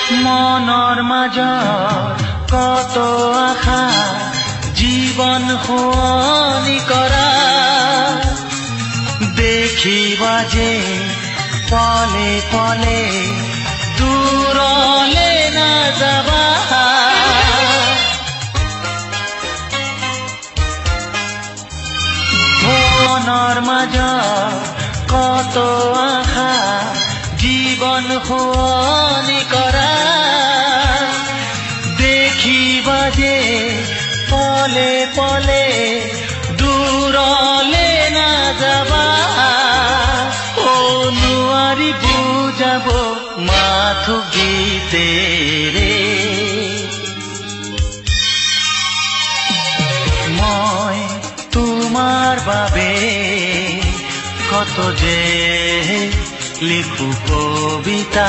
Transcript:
মনৰ মাজত কত আশা জীৱন শুৱনি কৰা দেখিবা যে পলে পলে দূৰলে নাযাবা মনৰ মাজত কত আশা জীৱন শুৱনি কৰা দেখিবা যে পলে পলে দূৰলে নাযাবা নোৱাৰি বুজাব মাথো গীতেৰে মই তোমাৰ বাবে কত যে লিখো কবিতা।